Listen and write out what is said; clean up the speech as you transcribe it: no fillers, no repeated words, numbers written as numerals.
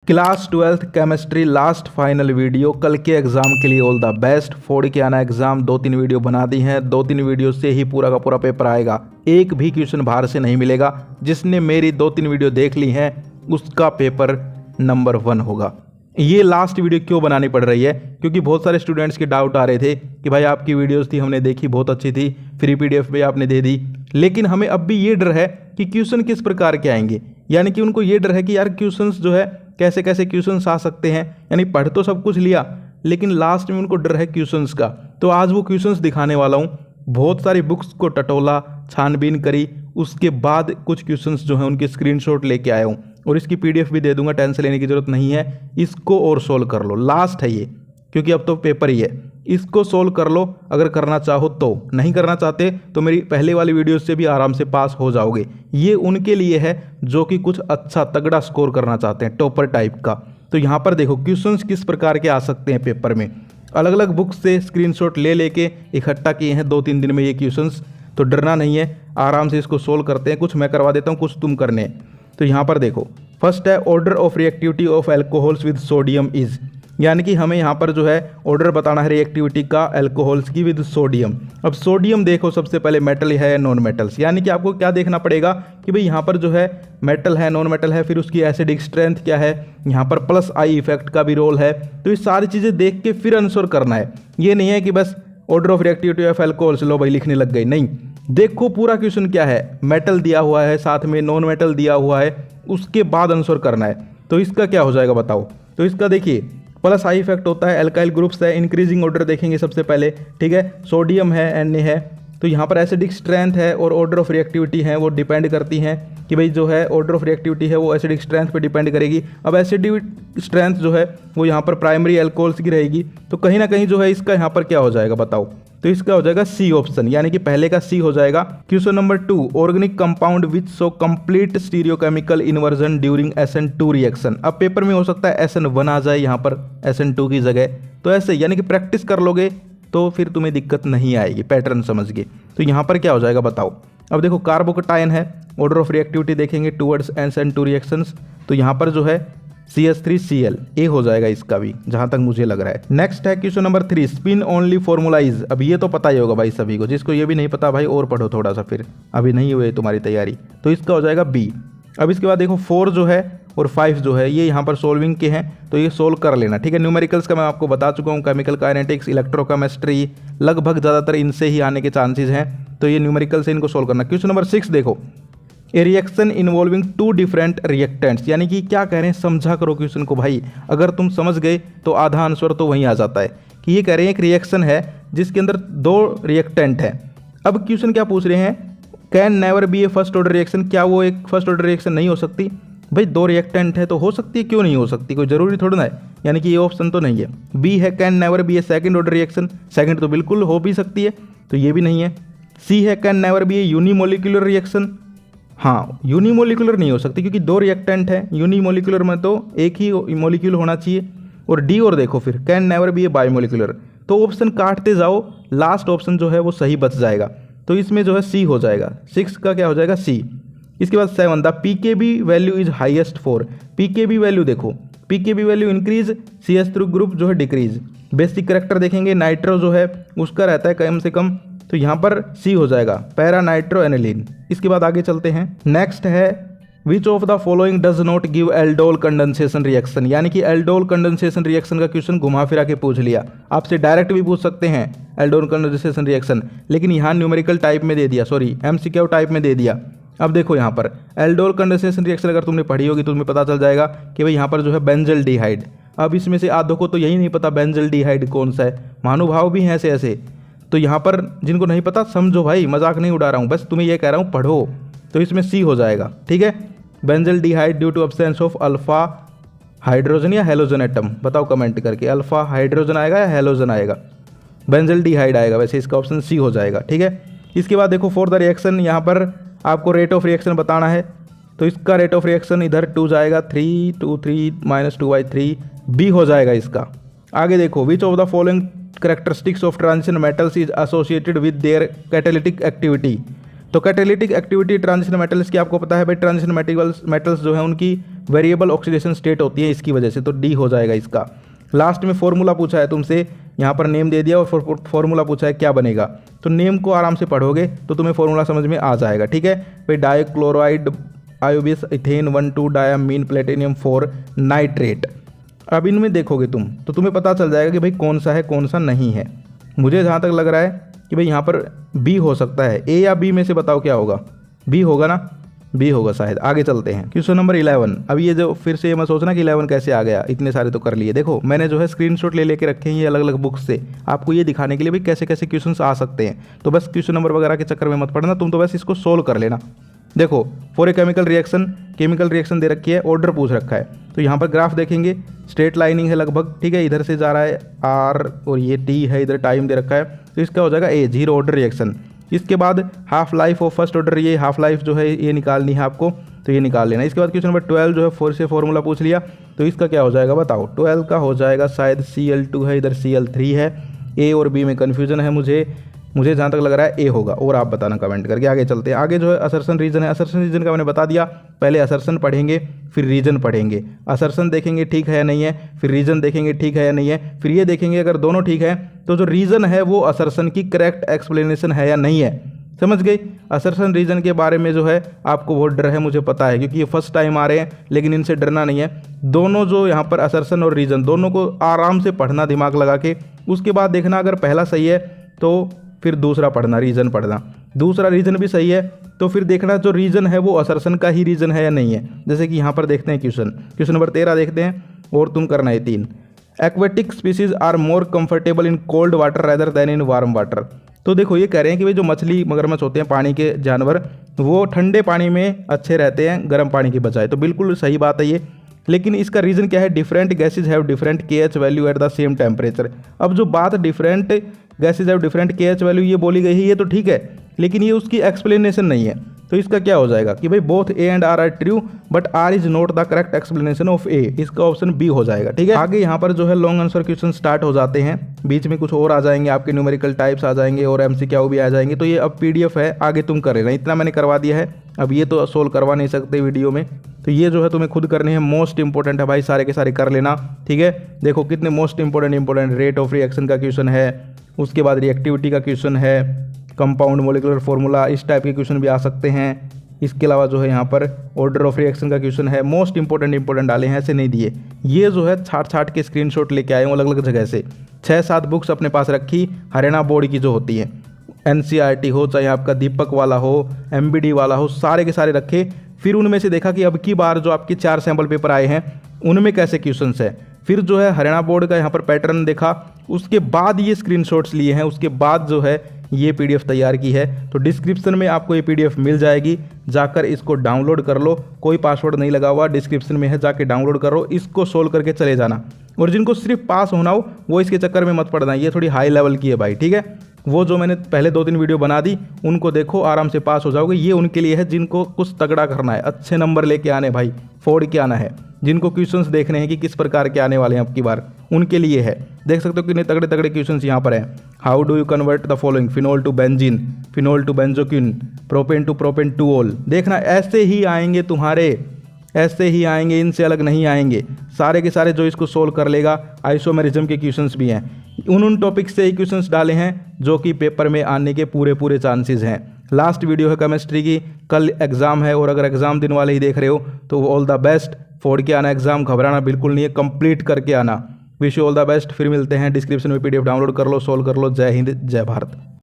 Class 12th chemistry last final video. कल के exam के लिए ऑल द बेस्ट। फोड़ के आना एग्जाम। 2-3 वीडियो बना दी हैं। 2-3 वीडियो से ही पूरा का पूरा पेपर आएगा। एक भी क्वेश्चन बाहर से नहीं मिलेगा। जिसने मेरी 2-3 वीडियो देख ली हैं उसका पेपर नंबर 1 होगा। ये लास्ट वीडियो क्यों बनानी पड़ रही है? क्योंकि बहुत सारे स्टूडेंट्स के डाउट आ रहे थे कि भाई आपकी वीडियोस थी, हमने देखी, बहुत अच्छी थी, फ्री पीडीएफ भी आपने दे दी, लेकिन हमें अब भी ये डर है कि क्वेश्चन किस प्रकार के आएंगे। यानी कि उनको ये डर है कि यार क्वेश्चंस जो है कैसे कैसे क्वेश्चंस आ सकते हैं। यानी पढ़ तो सब कुछ लिया लेकिन लास्ट में उनको डर है क्वेश्चंस का। तो आज वो क्वेश्चंस दिखाने वाला हूँ। बहुत सारी बुक्स को टटोला, छानबीन करी, उसके बाद कुछ क्वेश्चंस जो हैं उनके स्क्रीनशॉट लेके आया हूँ और इसकी पीडीएफ भी दे दूंगा। टेंशन लेने की जरूरत नहीं है। इसको और सोल्व कर लो। लास्ट है ये, क्योंकि अब तो पेपर ही है। इसको सोल्व कर लो अगर करना चाहो तो। नहीं करना चाहते तो मेरी पहले वाली वीडियो से भी आराम से पास हो जाओगे। ये उनके लिए है जो कि कुछ अच्छा तगड़ा स्कोर करना चाहते हैं, टॉपर टाइप का। तो यहाँ पर देखो क्वेश्चंस किस प्रकार के आ सकते हैं पेपर में। अलग अलग बुक्स से स्क्रीनशॉट ले लेके इकट्ठा किए हैं 2-3 दिन में ये क्वेश्चंस। तो डरना नहीं है, आराम से इसको सोल्व करते हैं। कुछ मैं करवा देता हूँ, कुछ तुम करने हैं। तो यहाँ पर देखो, फर्स्ट है order of reactivity of alcohols with sodium is. यानी कि हमें यहाँ पर जो है ऑर्डर बताना है रिएक्टिविटी का एल्कोहल्स की विद सोडियम। अब सोडियम देखो सबसे पहले मेटल है या नॉन मेटल्स। यानी कि आपको क्या देखना पड़ेगा कि भाई यहाँ पर जो है मेटल है, नॉन मेटल है, फिर उसकी एसिडिक स्ट्रेंथ क्या है, यहाँ पर प्लस आई इफेक्ट का भी रोल है। तो ये सारी चीज़ें देख के फिर आंसर करना है। ये नहीं है कि बस order of reactivity of alcohols लो भाई लिखने लग गए। नहीं, देखो पूरा क्वेश्चन क्या है। मेटल दिया हुआ है, साथ में नॉन मेटल दिया हुआ है, उसके बाद आंसर करना है। तो इसका क्या हो जाएगा बताओ। तो इसका देखिए प्लस आई इफेक्ट होता है, एल्काइल ग्रुप्स है, इंक्रीजिंग ऑर्डर देखेंगे सबसे पहले, ठीक है। सोडियम है, Na है। तो यहाँ पर एसिडिक स्ट्रेंथ है और ऑर्डर ऑफ रिएक्टिविटी है, वो डिपेंड करती हैं कि भाई जो है ऑर्डर ऑफ रिएक्टिविटी है वो एसिडिक स्ट्रेंथ पे डिपेंड करेगी। अब एसिडिक स्ट्रेंथ जो है वो यहाँ पर प्राइमरी एल्कोहल्स की रहेगी। तो कहीं ना कहीं जो है इसका यहाँ पर क्या हो जाएगा बताओ। तो इसका हो जाएगा सी ऑप्शन, यानी कि पहले का सी हो जाएगा। Question number 2, organic compound which show complete stereochemical inversion during SN2 reaction. अब पेपर में हो सकता है SN1 आ जाए यहाँ पर SN2 की जगह। तो ऐसे यानी कि प्रैक्टिस कर लोगे तो फिर तुम्हें दिक्कत नहीं आएगी, पैटर्न समझ के। तो यहाँ पर क्या हो जाएगा बताओ। अब देखो कार्बोकटायन है, ऑर्डर ऑफ रिएक्टिविटी देखेंगे टुवर्ड्स SN2 रिएक्शंस। तो यहाँ पर जो है CH3Cl ए हो जाएगा इसका भी, जहां तक मुझे लग रहा है। नेक्स्ट है question number 3, spin only formalise. अब ये तो पता ही होगा भाई सभी को। जिसको ये भी नहीं पता भाई और पढ़ो थोड़ा सा, फिर अभी नहीं हुए तुम्हारी तैयारी। तो इसका हो जाएगा बी। अब इसके बाद देखो 4 जो है और 5 जो है ये यहाँ पर सोल्विंग के हैं, तो ये सोल्व कर लेना, ठीक है। न्यूमेरिकल्स का मैं आपको बता चुका हूँ, केमिकल काइनेटिक्स, इलेक्ट्रोकेमिस्ट्री, लगभग ज़्यादातर इनसे ही आने के चांसेस हैं। तो ये न्यूमेरिकल से इनको सोल्व करना। क्वेश्चन नंबर 6 देखो, ए रिएक्शन इन्वॉल्विंग 2 डिफरेंट रिएक्टेंट्स। यानी कि क्या कह रहे हैं, समझा करो क्वेश्चन को भाई। अगर तुम समझ गए तो आधा आंसर तो वहीं आ जाता है कि ये कह रहे हैं एक रिएक्शन है जिसके अंदर 2 रिएक्टेंट हैं। अब क्वेश्चन क्या पूछ रहे हैं, can never be A first order reaction. क्या वो एक फर्स्ट ऑर्डर रिएक्शन नहीं हो सकती? भाई 2 रिएक्टेंट है तो हो सकती है, क्यों नहीं हो सकती, कोई जरूरी थोड़ा ना है। यानी कि ये ऑप्शन तो नहीं है। बी है can never be A second order reaction. Second तो बिल्कुल हो भी सकती है, तो ये भी नहीं है। सी है can never be A unimolecular reaction. हाँ, यूनिमोलिकुलर नहीं हो सकती क्योंकि 2 रिएक्टेंट है। यूनिमोलिकुलर में तो एक ही मोलिक्यूल होना चाहिए। और डी और देखो फिर can never be A biomolecular. तो ऑप्शन काटते जाओ, लास्ट ऑप्शन जो है वो सही बच जाएगा। तो इसमें जो है सी हो जाएगा। 6 का क्या हो जाएगा सी। इसके बाद 7, the pKb value is highest for. PKb value देखो, pKb value increase, CH3 group जो है डिक्रीज। बेसिक करेक्टर देखेंगे, नाइट्रो जो है उसका रहता है कम से कम। तो यहाँ पर सी हो जाएगा, पैरा नाइट्रो एनिलीन। इसके बाद आगे चलते हैं। नेक्स्ट है which of the following does not give aldol condensation reaction. यानी कि एल्डोल कंडेंसेशन रिएक्शन का क्वेश्चन घुमा फिरा के पूछ लिया। आपसे डायरेक्ट भी पूछ सकते हैं एल्डोल कंडेंसेशन रिएक्शन, लेकिन यहाँ न्यूमेरिकल टाइप में दे दिया, सॉरी MCQ टाइप में दे दिया। अब देखो यहाँ पर एल्डोल कंडेंसेशन रिएक्शन अगर तुमने पढ़ी होगी तो तुम्हें पता चल जाएगा कि भाई यहाँ पर जो है बेंजल्डिहाइड। अब इसमें से आधों को तो यही नहीं पता बेंजल्डिहाइड कौन सा है। महानुभाव भी हैं ऐसे ऐसे। तो यहाँ पर जिनको नहीं पता समझो भाई, मजाक नहीं उड़ा रहा हूँ, बस तुम्हें ये कह रहा हूँ पढ़ो। तो इसमें सी हो जाएगा, ठीक है। Benzaldehyde due to absence of alpha hydrogen या हेलोजन एटम। बताओ कमेंट करके, अल्फा हाइड्रोजन आएगा या हेलोजन आएगा। बेंजल्डिहाइड आएगा, वैसे इसका ऑप्शन सी हो जाएगा, ठीक है। इसके बाद देखो फॉर द रिएक्शन, यहाँ पर आपको रेट ऑफ रिएक्शन बताना है। तो इसका रेट ऑफ रिएक्शन इधर 2 जाएगा, 3 2 3 -2/3 बी हो जाएगा इसका। आगे देखो which of the following characteristics of transition metals is associated with their catalytic activity। तो कैटालिटिक एक्टिविटी ट्रांजिशन मेटल्स की आपको पता है भाई, ट्रांजिशन मेटल्स जो है उनकी वेरिएबल ऑक्सीडेशन स्टेट होती है इसकी वजह से, तो डी हो जाएगा इसका। लास्ट में फॉर्मूला पूछा है तुमसे, यहाँ पर नेम दे दिया और फॉर्मूला पूछा है क्या बनेगा, तो नेम को आराम से पढ़ोगे तो तुम्हें फॉर्मूला समझ में आ जाएगा, ठीक है भाई। डाइक्लोराइड आयोबिस इथेन 1,2 डायामीन प्लेटिनियम 4 नाइट्रेट। अब इनमें देखोगे तुम तो तुम्हें पता चल जाएगा कि भाई कौन सा है कौन सा नहीं है। मुझे जहाँ तक लग रहा है कि भाई यहाँ पर बी हो सकता है, ए या बी में से बताओ क्या होगा, बी होगा ना, बी होगा शायद। आगे चलते हैं क्वेश्चन नंबर 11। अब ये जो फिर से ये मत सोचना कि 11 कैसे आ गया, इतने सारे तो कर लिए। देखो मैंने जो है स्क्रीनशॉट ले लेके रखे हैं ये अलग अलग बुक्स से, आपको ये दिखाने के लिए भाई कैसे कैसे क्वेश्चन आ सकते हैं। तो बस क्वेश्चन नंबर वगैरह के चक्कर में मत पड़ना, तुम तो बस इसको सोल्व कर लेना। देखो फॉर ए केमिकल रिएक्शन दे रखी है, ऑर्डर पूछ रखा है, तो यहाँ पर ग्राफ देखेंगे स्ट्रेट लाइनिंग है लगभग, ठीक है। इधर से जा रहा है आर और ये टी है, इधर टाइम दे रखा है, तो इसका हो जाएगा ए, 0 ऑर्डर रिएक्शन। इसके बाद half life of first order, ये हाफ लाइफ जो है ये निकालनी है आपको, तो ये निकाल लेना। इसके बाद क्वेश्चन नंबर 12 जो है 4 से फॉर्मूला पूछ लिया, तो इसका क्या हो जाएगा बताओ। 12 का हो जाएगा शायद Cl2 है, इधर Cl3 है। ए और बी में कन्फ्यूजन है मुझे जहाँ तक लग रहा है ए होगा, और आप बताना कमेंट करके। आगे चलते हैं, आगे जो है असर्शन रीजन है। असर्शन रीजन का मैंने बता दिया, पहले असर्शन पढ़ेंगे फिर रीजन पढ़ेंगे। असर्शन देखेंगे ठीक है या नहीं है, फिर रीजन देखेंगे ठीक है या नहीं है, फिर ये देखेंगे अगर दोनों ठीक है तो जो रीजन है वो असर्शन की करेक्ट एक्सप्लेनेशन है या नहीं है। समझ गई। असर्शन रीजन के बारे में जो है आपको बहुत डर है, मुझे पता है, क्योंकि ये फर्स्ट टाइम आ रहे हैं, लेकिन इनसे डरना नहीं है। दोनों जो यहाँ पर असर्शन और रीजन दोनों को आराम से पढ़ना दिमाग लगा के, उसके बाद देखना अगर पहला सही है तो फिर दूसरा पढ़ना, रीजन पढ़ना। दूसरा रीजन भी सही है तो फिर देखना जो रीजन है वो असर्शन का ही रीजन है या नहीं है। जैसे कि यहाँ पर देखते हैं क्वेश्चन नंबर 13 देखते हैं, और तुम करना है 3। Aquatic species are more comfortable in cold water rather than in warm water. तो देखो ये कह रहे हैं कि भाई जो मछली मगरमच्छ होते हैं पानी के जानवर, वो ठंडे पानी में अच्छे रहते हैं गर्म पानी की बजाय, तो बिल्कुल सही बात है ये। लेकिन इसका रीज़न क्या है, different gases have different KH value at the same temperature. अब जो बात different gases have different KH value ये बोली गई है, ये तो ठीक है, लेकिन ये उसकी एक्सप्लेनेशन नहीं है। तो इसका क्या हो जाएगा कि भाई both A and R true but R is not the correct explanation of A. इसका ऑप्शन बी हो जाएगा, ठीक है। आगे यहाँ पर जो है लॉन्ग आंसर क्वेश्चन स्टार्ट हो जाते हैं, बीच में कुछ और आ जाएंगे, आपके न्यूमेरिकल टाइप्स आ जाएंगे और MCQ भी आ जाएंगे। तो ये अब PDF है, आगे तुम कर लेना, इतना मैंने करवा दिया है। अब ये तो सोल्व करवा नहीं सकते वीडियो में, तो ये जो है तुम्हें खुद करने हैं। मोस्ट इंपॉर्टेंट है भाई, सारे के सारे कर लेना, ठीक है। देखो कितने most important rate of reaction का क्वेश्चन है, उसके बाद रिएक्टिविटी का क्वेश्चन है, कंपाउंड मोलिकुलर फॉर्मूला, इस टाइप के क्वेश्चन भी आ सकते हैं। इसके अलावा जो है यहाँ पर ऑर्डर ऑफ रिएक्शन का क्वेश्चन है। मोस्ट इंपॉर्टेंट डाले हैं, ऐसे नहीं दिए। ये जो है छाट के स्क्रीनशॉट लेके आए हूँ अलग अलग जगह से। 6-7 बुक्स अपने पास रखी, हरियाणा बोर्ड की जो होती है, NCERT हो चाहे आपका दीपक वाला हो, MBD वाला हो, सारे के सारे रखे। फिर उनमें से देखा कि अब की बार जो आपके 4 सैम्पल पेपर आए हैं उनमें कैसे क्वेश्चंस है। फिर जो है हरियाणा बोर्ड का यहाँ पर पैटर्न देखा, उसके बाद ये स्क्रीनशॉट्स लिए हैं, उसके बाद जो है ये PDF तैयार की है। तो डिस्क्रिप्शन में आपको ये PDF मिल जाएगी, जाकर इसको डाउनलोड कर लो। कोई पासवर्ड नहीं लगा हुआ, डिस्क्रिप्शन में है, जाके डाउनलोड करो, इसको सोल्व करके चले जाना। और जिनको सिर्फ पास होना हो वो इसके चक्कर में मत पड़ना, ये थोड़ी हाई लेवल की है भाई, ठीक है। वो जो मैंने पहले 2-3 वीडियो बना दी उनको देखो, आराम से पास हो जाओगे। ये उनके लिए है जिनको कुछ तगड़ा करना है, अच्छे नंबर लेके आने भाई, फोड़ के आना है, जिनको क्वेश्चंस देखने हैं कि किस प्रकार के आने वाले हैं अब की बार, उनके लिए है। देख सकते हो कितने तगड़े तगड़े क्वेश्चंस यहाँ पर हैं। How do you convert the following, phenol to benzene, phenol to benzoquinone, propane to propane two ol. देखना ऐसे ही आएंगे तुम्हारे, ऐसे ही आएंगे, इनसे अलग नहीं आएंगे। सारे के सारे जो इसको सोल्व कर लेगा, आइसोमेरिज्म के क्वेश्चंस भी हैं, उन टॉपिक से ही क्वेश्चंस डाले हैं जो कि पेपर में आने के पूरे चांसेस हैं। लास्ट वीडियो है केमिस्ट्री की, कल एग्जाम है, और अगर एग्जाम दिन वाले ही देख रहे हो तो ऑल द बेस्ट, फोड़ के आना एग्जाम, घबराना बिल्कुल नहीं है, कंप्लीट करके आना। Wish you all the best. फिर मिलते हैं, डिस्क्रिप्शन में PDF डाउनलोड कर लो, सोल्व कर लो। जय हिंद, जय भारत।